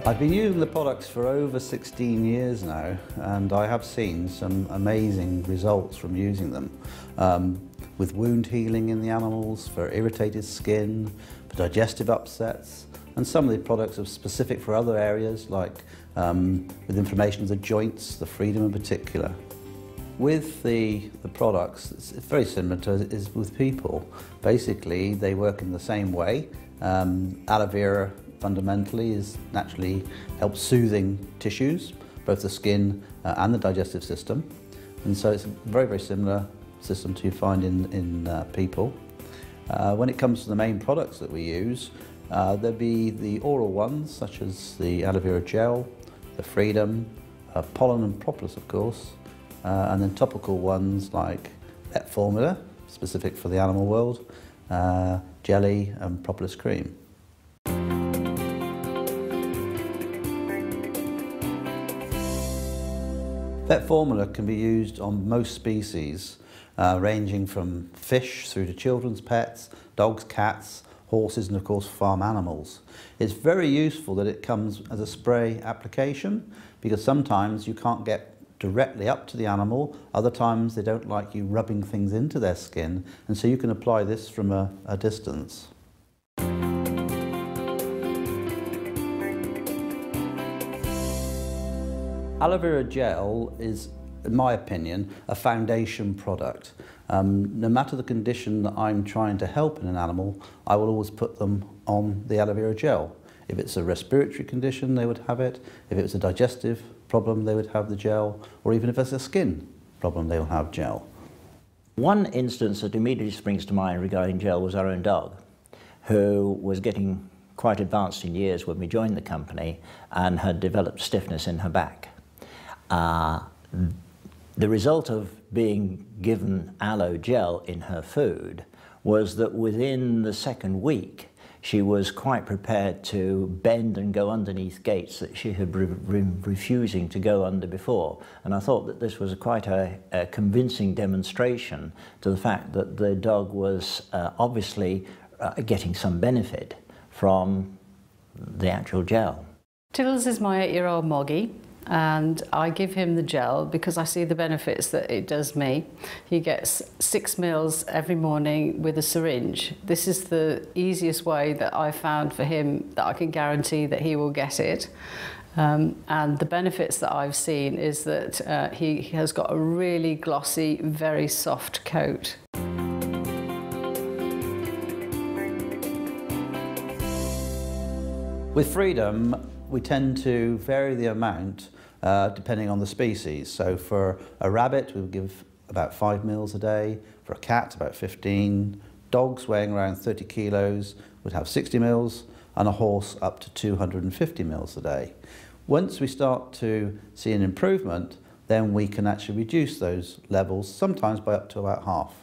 I've been using the products for over 16 years now, and I have seen some amazing results from using them. With wound healing in the animals, for irritated skin, for digestive upsets, and some of the products are specific for other areas, like with inflammation of the joints, the freedom in particular. With the products, it's very similar to it is with people. Basically, they work in the same way. Aloe vera fundamentally naturally helps soothing tissues, both the skin and the digestive system. And so it's a very, very similar system to you find in people. When it comes to the main products that we use, there'll be the oral ones, such as the aloe vera gel, the Freedom, pollen and propolis, of course, and then topical ones like Vet Formula, specific for the animal world, jelly and propolis cream. Vet Formula can be used on most species, ranging from fish through to children's pets, dogs, cats, horses and of course farm animals. It's very useful that it comes as a spray application, because sometimes you can't get directly up to the animal, other times they don't like you rubbing things into their skin, and so you can apply this from a distance. Aloe vera gel is, in my opinion, a foundation product. No matter the condition that I'm trying to help in an animal, I will always put them on the aloe vera gel. If it's a respiratory condition, they would have it. If it's a digestive problem, they would have the gel. Or even if it's a skin problem, they will have gel. One instance that immediately springs to mind regarding gel was our own dog, who was getting quite advanced in years when we joined the company and had developed stiffness in her back. The result of being given aloe gel in her food was that within the second week she was quite prepared to bend and go underneath gates that she had been refusing to go under before. And I thought that this was quite a convincing demonstration to the fact that the dog was obviously getting some benefit from the actual gel. Tiddles is my 8-year-old Moggy, and I give him the gel because I see the benefits that it does me. He gets 6 meals every morning with a syringe. This is the easiest way that I found for him that I can guarantee that he will get it. And the benefits that I've seen is that he has got a really glossy, very soft coat. With Freedom, we tend to vary the amount depending on the species. So for a rabbit, we would give about 5 meals a day. For a cat, about 15. Dogs weighing around 30 kilos would have 60 meals, and a horse up to 250 meals a day. Once we start to see an improvement, then we can actually reduce those levels, sometimes by up to about half.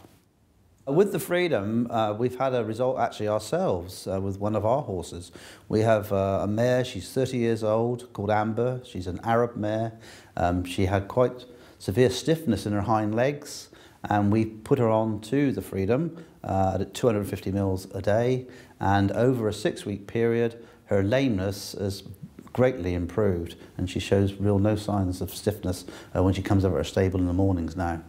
With the Freedom, we've had a result actually ourselves with one of our horses. We have a mare, she's 30 years old, called Amber. She's an Arab mare. She had quite severe stiffness in her hind legs, and we put her on to the Freedom at 250 mils a day, and over a 6-week period, her lameness has greatly improved, and she shows no signs of stiffness when she comes over her stable in the mornings now.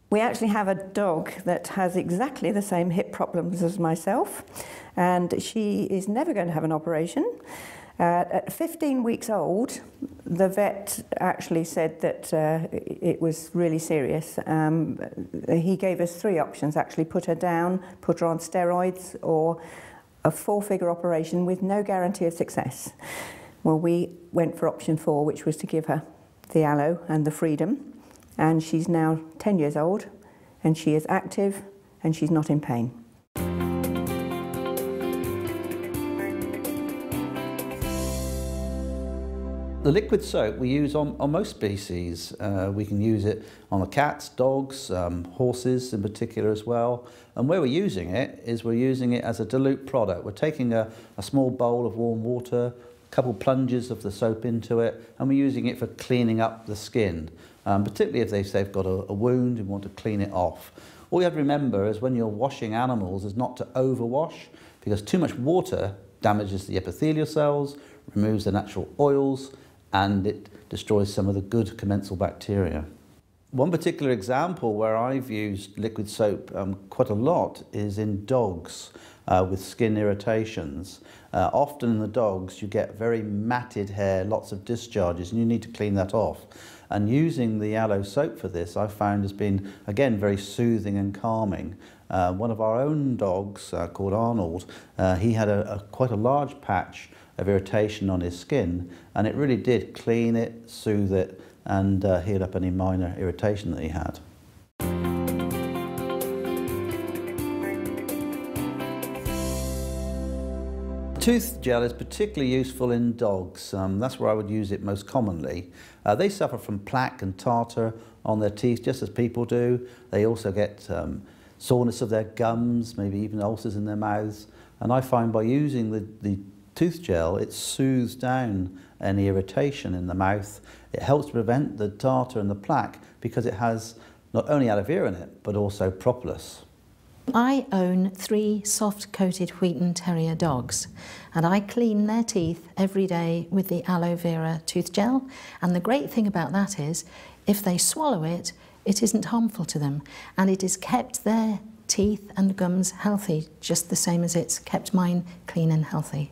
We actually have a dog that has exactly the same hip problems as myself, and she is never going to have an operation. At 15 weeks old, the vet actually said that it was really serious. He gave us 3 options, actually: put her down, put her on steroids, or a 4-figure operation with no guarantee of success. Well, we went for option 4, which was to give her the aloe and the Freedom. And she's now 10 years old, and she is active, and she's not in pain. The liquid soap we use on most species. We can use it on the cats, dogs, horses in particular as well. And where we're using it is we're using it as a dilute product. We're taking a small bowl of warm water, a couple plunges of the soap into it, and we're using it for cleaning up the skin. Particularly if they've got a wound and want to clean it off. All you have to remember is when you're washing animals is not to overwash, because too much water damages the epithelial cells, removes the natural oils, and it destroys some of the good commensal bacteria. One particular example where I've used liquid soap quite a lot is in dogs with skin irritations. Often in the dogs you get very matted hair, lots of discharges, and you need to clean that off. And using the aloe soap for this I found has been, again, very soothing and calming. One of our own dogs, called Arnold, he had quite a large patch of irritation on his skin, and it really did clean it, soothe it, and heal up any minor irritation that he had. Tooth gel is particularly useful in dogs. That's where I would use it most commonly. They suffer from plaque and tartar on their teeth just as people do. They also get soreness of their gums, maybe even ulcers in their mouths. And I find by using the tooth gel, it soothes down any irritation in the mouth. It helps prevent the tartar and the plaque because it has not only aloe vera in it, but also propolis. I own 3 soft-coated Wheaten Terrier dogs, and I clean their teeth every day with the aloe vera tooth gel. And the great thing about that is, if they swallow it, it isn't harmful to them, and it has kept their teeth and gums healthy, just the same as it's kept mine clean and healthy.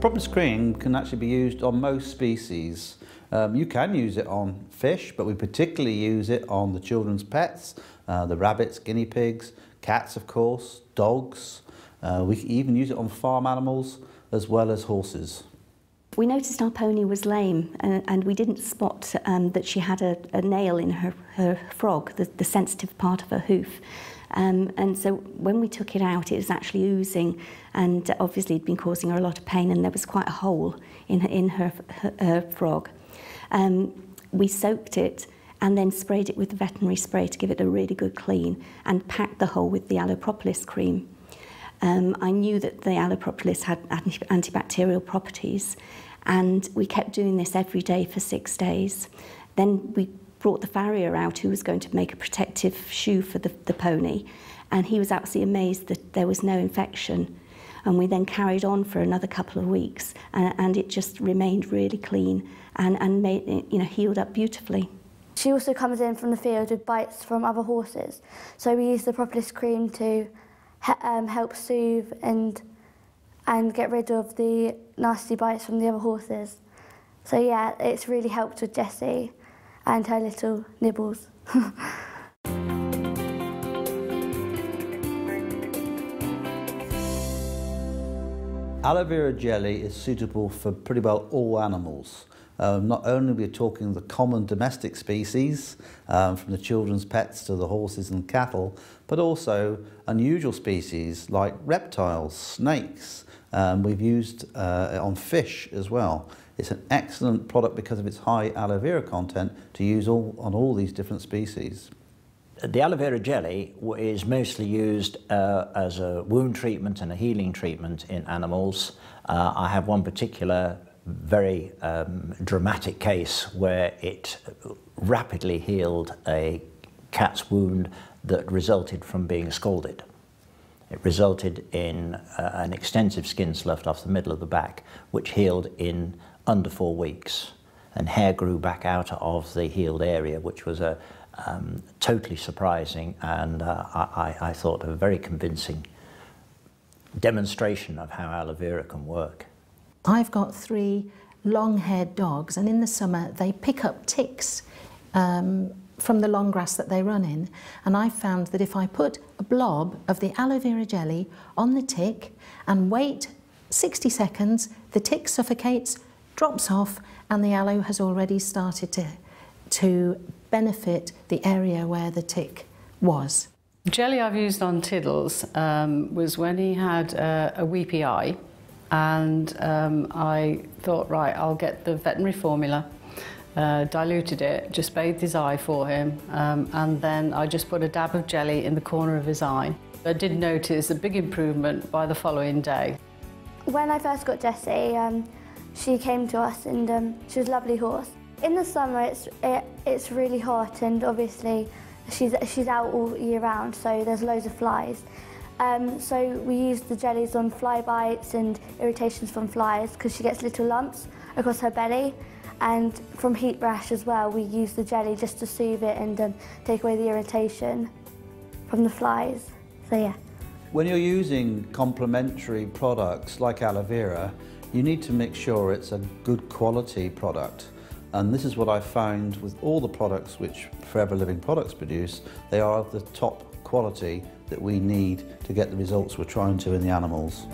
Propolis cream can actually be used on most species. You can use it on fish, but we particularly use it on the children's pets, the rabbits, guinea pigs, cats of course, dogs. We can even use it on farm animals as well as horses. We noticed our pony was lame, and we didn't spot that she had a nail in her frog, the sensitive part of her hoof. And so when we took it out, it was actually oozing, and obviously it'd been causing her a lot of pain, and there was quite a hole in her frog. We soaked it and then sprayed it with the veterinary spray to give it a really good clean, and packed the hole with the aloe propolis cream. I knew that the aloe propolis had antibacterial properties, and we kept doing this every day for 6 days. Then we brought the farrier out, who was going to make a protective shoe for the pony, and he was absolutely amazed that there was no infection. And we then carried on for another couple of weeks, and it just remained really clean and made it, healed up beautifully. She also comes in from the field with bites from other horses, so we use the propolis cream to help soothe and get rid of the nasty bites from the other horses. So yeah, it's really helped with Jessie and her little nibbles. Aloe vera jelly is suitable for pretty well all animals. Not only are we talking the common domestic species, from the children's pets to the horses and cattle, but also unusual species like reptiles, snakes. We've used it on fish as well. It's an excellent product because of its high aloe vera content to use on all these different species. The aloe vera jelly is mostly used as a wound treatment and a healing treatment in animals. I have one particular very dramatic case where it rapidly healed a cat's wound that resulted from being scalded. It resulted in an extensive skin sloughed off the middle of the back, which healed in under 4 weeks, and hair grew back out of the healed area, which was a totally surprising and I thought a very convincing demonstration of how aloe vera can work. I've got 3 long-haired dogs, and in the summer they pick up ticks from the long grass that they run in, and I found that if I put a blob of the aloe vera jelly on the tick and wait 60 seconds, the tick suffocates, drops off, and the aloe has already started to benefit the area where the tick was. The jelly I've used on Tiddles was when he had a weepy eye, and I thought, right, I'll get the veterinary formula, diluted it, just bathed his eye for him, and then I just put a dab of jelly in the corner of his eye. I did notice a big improvement by the following day. When I first got Jessie, she came to us, and she was a lovely horse. In the summer it's really hot, and obviously she's out all year round, so there's loads of flies. So we use the jellies on fly bites and irritations from flies because she gets little lumps across her belly. And from heat rash as well, we use the jelly just to soothe it and take away the irritation from the flies. So yeah. When you're using complementary products like aloe vera, you need to make sure it's a good quality product. And this is what I found with all the products which Forever Living Products produce. They are of the top quality that we need to get the results we're trying to in the animals.